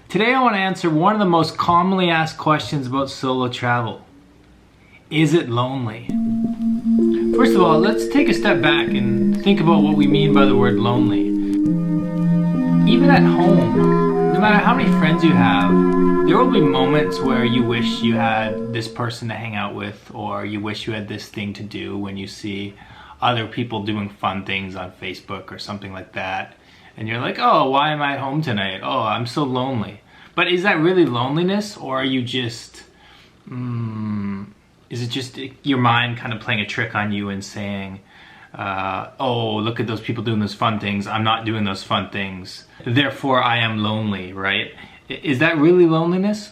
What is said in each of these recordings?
Today I want to answer one of the most commonly asked questions about solo travel. Is it lonely? First of all, let's take a step back and think about what we mean by the word lonely. Even at home, no matter how many friends you have, there will be moments where you wish you had this person to hang out with, or you wish you had this thing to do when you see other people doing fun things on Facebook or something like that. And you're like, oh, why am I at home tonight? Oh, I'm so lonely. But is that really loneliness, or are you just, is it just your mind kind of playing a trick on you and saying, oh, look at those people doing those fun things, I'm not doing those fun things, therefore I am lonely, right? Is that really loneliness?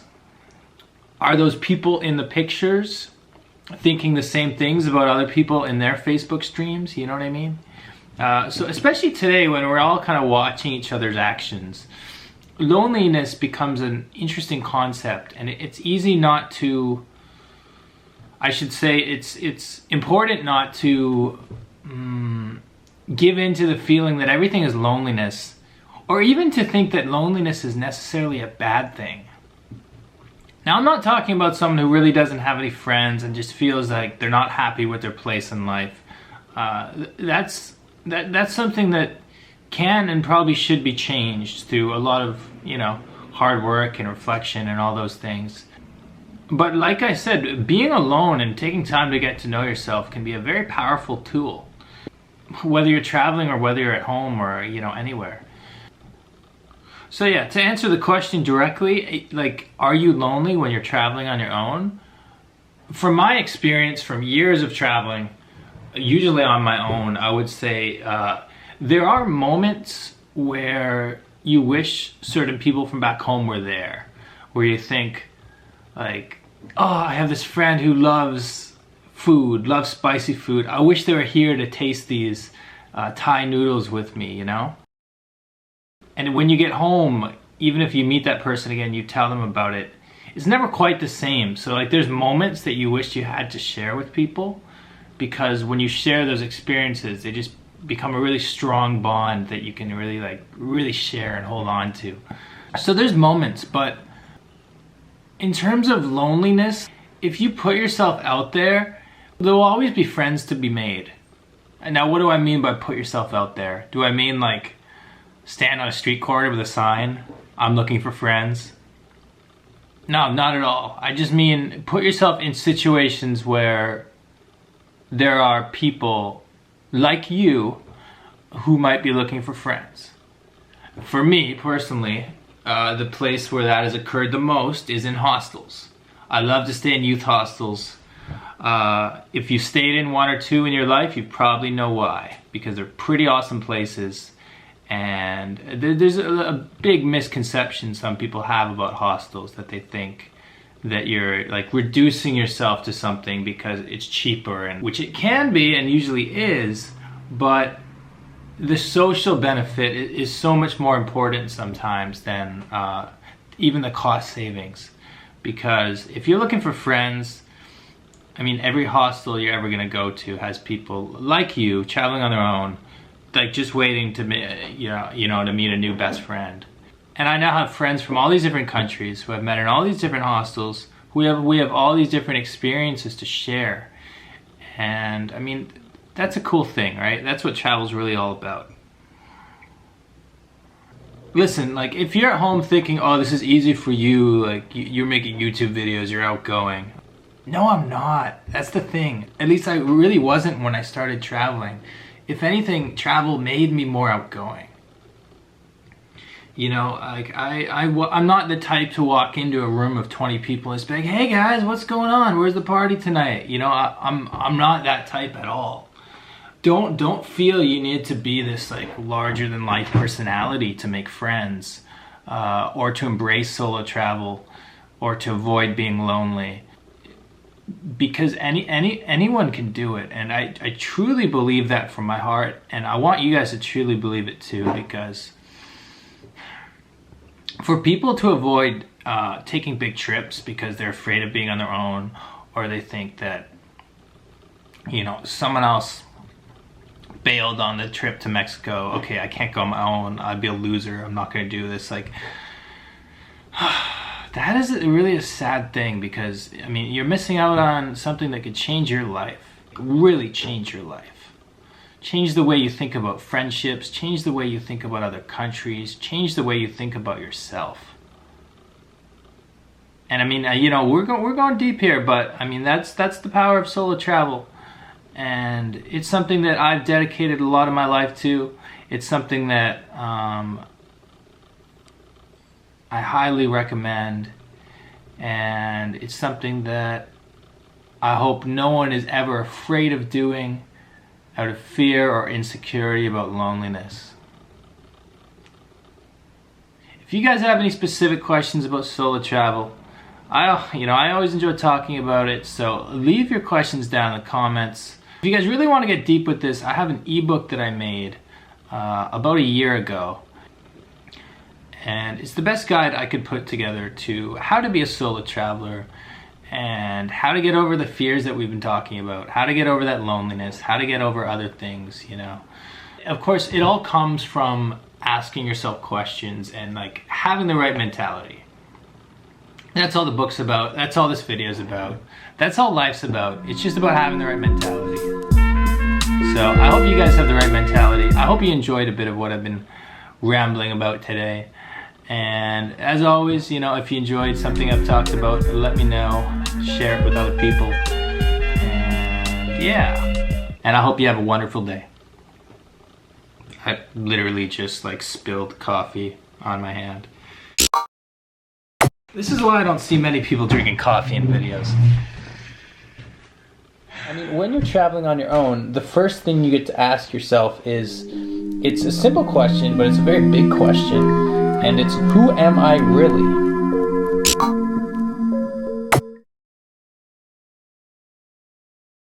Are those people in the pictures thinking the same things about other people in their Facebook streams? You know what I mean? So especially today when we're all kind of watching each other's actions, loneliness becomes an interesting concept, and it's easy not to, I should say, it's important not to give in to the feeling that everything is loneliness, or even to think that loneliness is necessarily a bad thing. Now, I'm not talking about someone who really doesn't have any friends and just feels like they're not happy with their place in life. That's something that can and probably should be changed through a lot of, hard work and reflection and all those things. But like I said, being alone and taking time to get to know yourself can be a very powerful tool, whether you're traveling or whether you're at home or, anywhere. So yeah, to answer the question directly, like, are you lonely when you're traveling on your own? From my experience, from years of traveling, usually on my own, I would say there are moments where you wish certain people from back home were there, where you think like, oh, I have this friend who loves food, loves spicy food. I wish they were here to taste these Thai noodles with me, And when you get home, even if you meet that person again, you tell them about it, it's never quite the same. So like, there's moments that you wish you had to share with people, because when you share those experiences, they just become a really strong bond that you can really share and hold on to. So there's moments, but in terms of loneliness, if you put yourself out there, there will always be friends to be made. And now, what do I mean by put yourself out there? Do I mean like stand on a street corner with a sign, I'm looking for friends? No, not at all. I just mean put yourself in situations where there are people like you who might be looking for friends. For me personally, the place where that has occurred the most is in hostels. I love to stay in youth hostels. If you stayed in one or two in your life, you probably know why, because they're pretty awesome places. And there's a big misconception some people have about hostels, that they think that you're like reducing yourself to something because it's cheaper, and which it can be and usually is, but the social benefit is so much more important sometimes than even the cost savings. Because if you're looking for friends, I mean, every hostel you're ever going to go to has people like you traveling on their own, like just waiting to meet a new best friend. And I now have friends from all these different countries who I've met in all these different hostels. We have all these different experiences to share. And I mean, that's a cool thing, right? That's what travel's really all about. Listen, like, if you're at home thinking, oh, this is easy for you, like you're making YouTube videos, you're outgoing. No, I'm not. That's the thing. At least I really wasn't when I started traveling. If anything, travel made me more outgoing. Like I'm not the type to walk into a room of 20 people and be like, hey guys, what's going on? Where's the party tonight? I'm not that type at all. Don't feel you need to be this like larger than life personality to make friends, or to embrace solo travel, or to avoid being lonely. Because anyone can do it, and I truly believe that from my heart, and I want you guys to truly believe it too, because for people to avoid taking big trips because they're afraid of being on their own, or they think that someone else bailed on the trip to Mexico, okay, I can't go on my own, I'd be a loser, I'm not going to do this, like that is really a sad thing, because I mean, you're missing out on something that could change your life, really change your life. Change the way you think about friendships, change the way you think about other countries, change the way you think about yourself. And I mean, you know, we're going deep here, but I mean, that's the power of solo travel. And it's something that I've dedicated a lot of my life to. It's something that I highly recommend. And it's something that I hope no one is ever afraid of doing out of fear or insecurity about loneliness. If you guys have any specific questions about solo travel, I always enjoy talking about it, so leave your questions down in the comments. If you guys really want to get deep with this, I have an ebook that I made about a year ago. And it's the best guide I could put together to how to be a solo traveler and how to get over the fears that we've been talking about, how to get over that loneliness, how to get over other things, you know. Of course, it all comes from asking yourself questions and like having the right mentality. That's all the book's about. That's all this video is about. That's all life's about. It's just about having the right mentality. So I hope you guys have the right mentality. I hope you enjoyed a bit of what I've been rambling about today. And as always, you know, if you enjoyed something I've talked about, let me know. Share it with other people. And yeah. And I hope you have a wonderful day. I literally just like spilled coffee on my hand. This is why I don't see many people drinking coffee in videos. I mean, when you're traveling on your own, the first thing you get to ask yourself is, it's a simple question, but it's a very big question, and it's, who am I really?